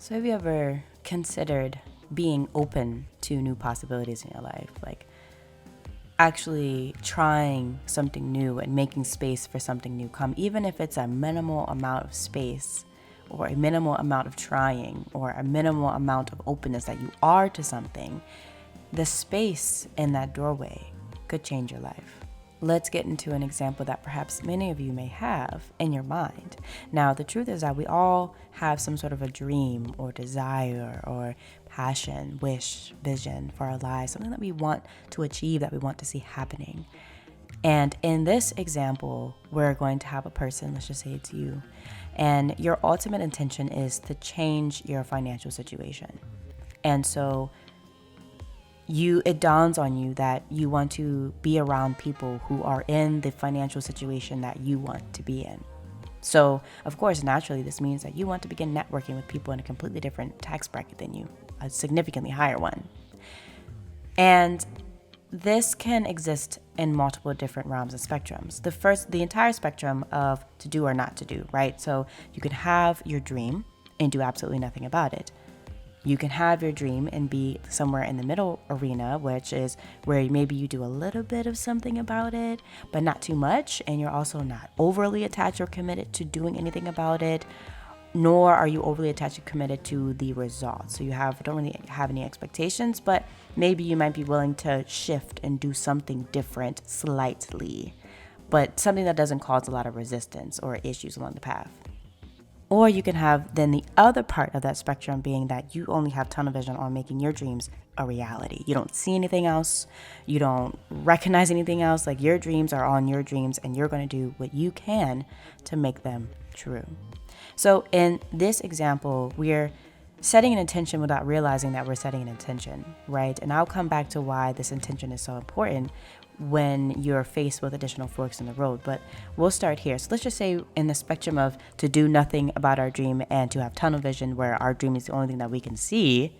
So have you ever considered being open to new possibilities in your life? Like actually trying something new and making space for something new come, even if it's a minimal amount of space or a minimal amount of trying or a minimal amount of openness that you are to something, the space in that doorway could change your life. Let's get into an example that perhaps many of you may have in your mind. Now, the truth is that we all have some sort of a dream or desire or passion, wish, vision for our lives, something that we want to achieve, that we want to see happening. And in this example, we're going to have a person, let's just say it's you, and your ultimate intention is to change your financial situation. And so it dawns on you that you want to be around people who are in the financial situation that you want to be in. So, of course, naturally, this means that you want to begin networking with people in a completely different tax bracket than you, a significantly higher one. And this can exist in multiple different realms and spectrums. The entire spectrum of to do or not to do, right? So you can have your dream and do absolutely nothing about it. You can have your dream and be somewhere in the middle arena, which is where maybe you do a little bit of something about it, but not too much. And you're also not overly attached or committed to doing anything about it, nor are you overly attached or committed to the results. So you don't really have any expectations, but maybe you might be willing to shift and do something different slightly, but something that doesn't cause a lot of resistance or issues along the path. Or you can have then the other part of that spectrum being that you only have tunnel vision on making your dreams a reality. You don't see anything else. You don't recognize anything else. Like your dreams are on your dreams and you're going to do what you can to make them true. So in this example, we're setting an intention without realizing that we're setting an intention, right? And I'll come back to why this intention is so important when you're faced with additional forks in the road, but we'll start here. So let's just say in the spectrum of to do nothing about our dream and to have tunnel vision where our dream is the only thing that we can see,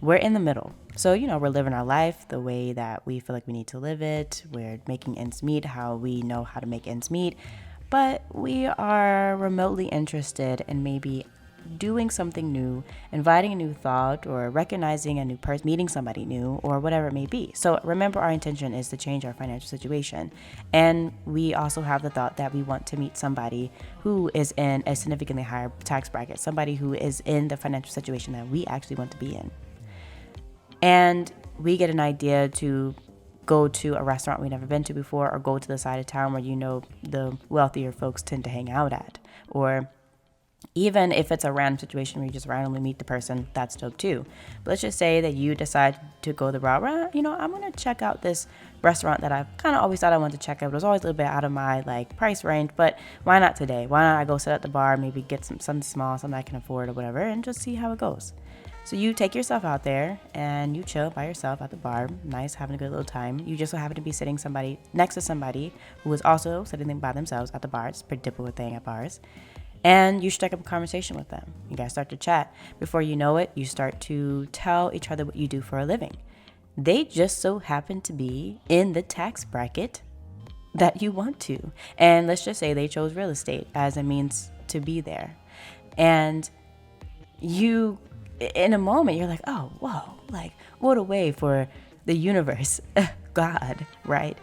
we're in the middle. So, we're living our life the way that we feel like we need to live it. We're making ends meet how we know how to make ends meet, but we are remotely interested in maybe doing something new, inviting a new thought, or recognizing a new person, meeting somebody new, or whatever it may be. So remember, our intention is to change our financial situation. And we also have the thought that we want to meet somebody who is in a significantly higher tax bracket, somebody who is in the financial situation that we actually want to be in. And we get an idea to go to a restaurant we've never been to before, or go to the side of town where the wealthier folks tend to hang out at, or even if it's a random situation where you just randomly meet the person, that's dope too. But let's just say that you decide to go the route, I'm going to check out this restaurant that I've kind of always thought I wanted to check out. It was always a little bit out of my price range, but why not today? Why not I go sit at the bar, maybe get something small, something I can afford or whatever, and just see how it goes. So you take yourself out there and you chill by yourself at the bar, nice, having a good little time. You just so happen to be sitting next to somebody who is also sitting by themselves at the bar. It's a pretty typical thing at bars. And you strike up a conversation with them. You guys start to chat. Before you know it, you start to tell each other what you do for a living. They just so happen to be in the tax bracket that you want to. And let's just say they chose real estate as a means to be there. And you, in a moment, you're like, oh, whoa, what a way for the universe, God, right,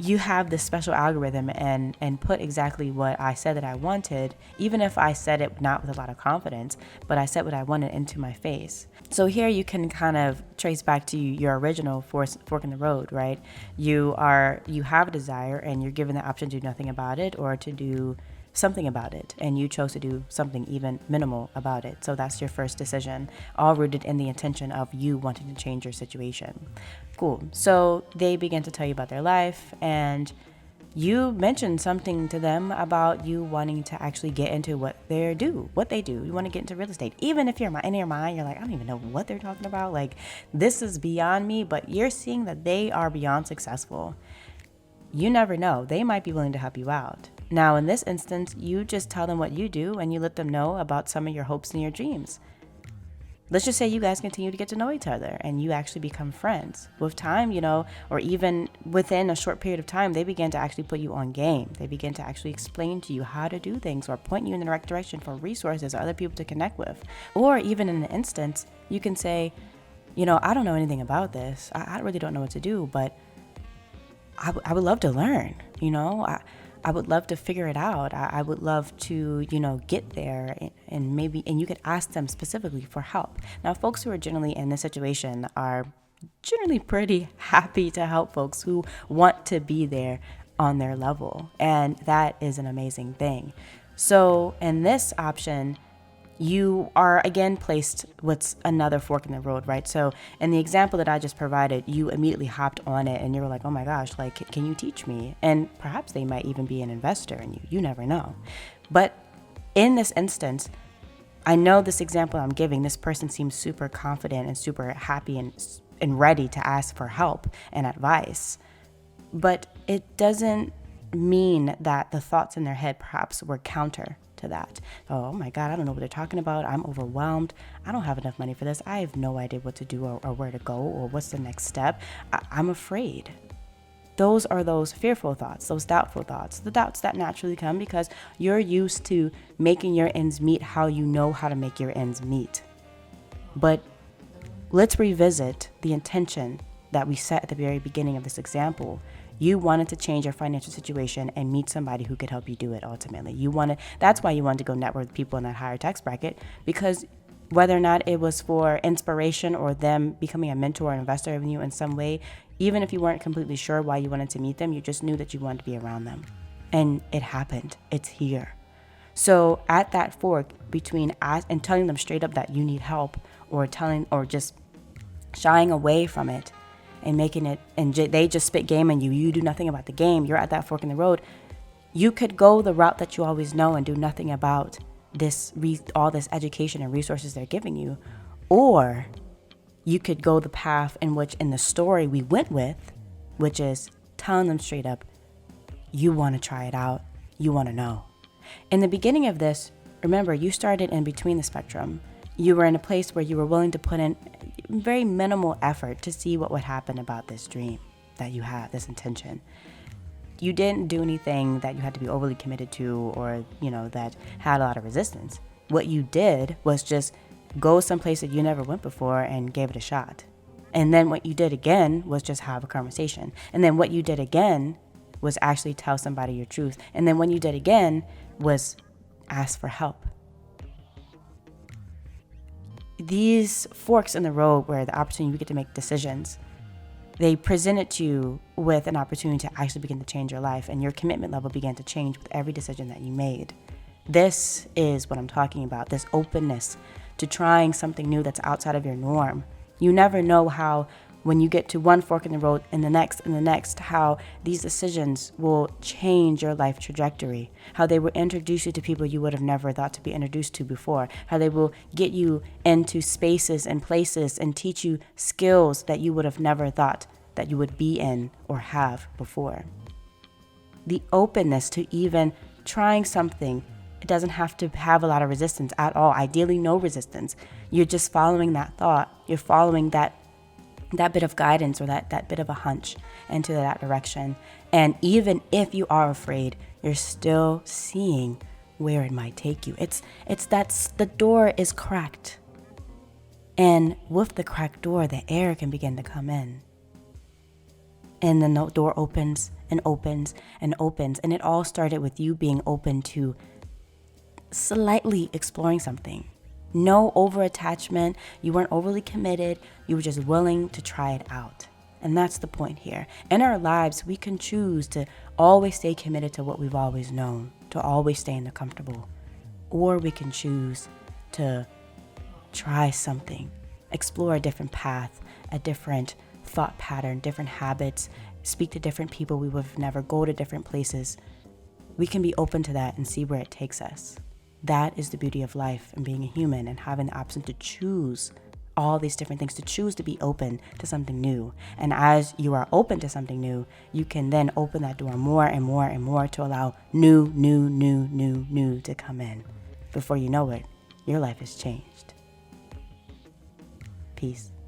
you have this special algorithm and put exactly what I said that I wanted, even if I said it not with a lot of confidence, but I said what I wanted into my face. So here you can kind of trace back to your original fork in the road, right? You have a desire and you're given the option to do nothing about it or to do something about it, and you chose to do something even minimal about it. So that's your first decision, all rooted in the intention of you wanting to change your situation. Cool. So they begin to tell you about their life, and you mentioned something to them about you wanting to actually get into what they do. You want to get into real estate. Even if you're in your mind, you're like, I don't even know what they're talking about. This is beyond me, but you're seeing that they are beyond successful. You never know. They might be willing to help you out. Now, in this instance, you just tell them what you do and you let them know about some of your hopes and your dreams. let's just say you guys continue to get to know each other and you actually become friends. With time, or even within a short period of time, they begin to actually put you on game. They begin to actually explain to you how to do things or point you in the right direction for resources or other people to connect with. Or even in an instance, you can say, I don't know anything about this. I really don't know what to do, but I would love to learn, I would love to figure it out. I would love to, get there and you could ask them specifically for help. Now, folks who are generally in this situation are generally pretty happy to help folks who want to be there on their level. And that is an amazing thing. So in this option, you are again placed what's another fork in the road, right? So in the example that I just provided, you immediately hopped on it and you were like, oh my gosh, like, can you teach me? And perhaps they might even be an investor in you. You never know. But in this instance, I know this example I'm giving, this person seems super confident and super happy and ready to ask for help and advice. But it doesn't mean that the thoughts in their head perhaps were counter to that. Oh my God, I don't know what they're talking about. I'm overwhelmed. I don't have enough money for this. I have no idea what to do or where to go or what's the next step. I'm afraid. Those are those fearful thoughts, those doubtful thoughts, the doubts that naturally come because you're used to making your ends meet how you know how to make your ends meet. But let's revisit the intention that we set at the very beginning of this example. You wanted to change your financial situation and meet somebody who could help you do it ultimately. That's why you wanted to go network with people in that higher tax bracket, because whether or not it was for inspiration or them becoming a mentor or investor in you in some way, even if you weren't completely sure why you wanted to meet them, you just knew that you wanted to be around them. And it happened. It's here. So at that fork between and telling them straight up that you need help or just shying away from it, and making it, and they just spit game on you. You do nothing about the game. You're at that fork in the road. You could go the route that you always know and do nothing about all this education and resources they're giving you. Or you could go the path in which in the story we went with, which is telling them straight up, you want to try it out. You want to know. In the beginning of this, remember, you started in between the spectrum. You were in a place where you were willing to put in very minimal effort to see what would happen about this dream that you have, this intention. You didn't do anything that you had to be overly committed to or, that had a lot of resistance. What you did was just go someplace that you never went before and gave it a shot. And then what you did again was just have a conversation. And then what you did again was actually tell somebody your truth. And then when you did again was ask for help. These forks in the road where the opportunity you get to make decisions, they presented to you with an opportunity to actually begin to change your life, and your commitment level began to change with every decision that you made. This is what I'm talking about, this openness to trying something new that's outside of your norm. You never know how, when you get to one fork in the road and the next, how these decisions will change your life trajectory, how they will introduce you to people you would have never thought to be introduced to before, how they will get you into spaces and places and teach you skills that you would have never thought that you would be in or have before. The openness to even trying something, it doesn't have to have a lot of resistance at all. Ideally, no resistance. You're just following that thought. You're following that bit of guidance or that bit of a hunch into that direction. And even if you are afraid, you're still seeing where it might take you. It's that the door is cracked. And with the cracked door, the air can begin to come in. And then the door opens and opens and opens. And it all started with you being open to slightly exploring something. No over-attachment. You weren't overly committed. You were just willing to try it out. And that's the point here. In our lives, we can choose to always stay committed to what we've always known, to always stay in the comfortable. Or we can choose to try something, explore a different path, a different thought pattern, different habits, speak to different people we would never go to different places. We can be open to that and see where it takes us. That is the beauty of life and being a human and having the option to choose all these different things, to choose to be open to something new. And as you are open to something new, you can then open that door more and more and more to allow new to come in. Before you know it, your life has changed. Peace.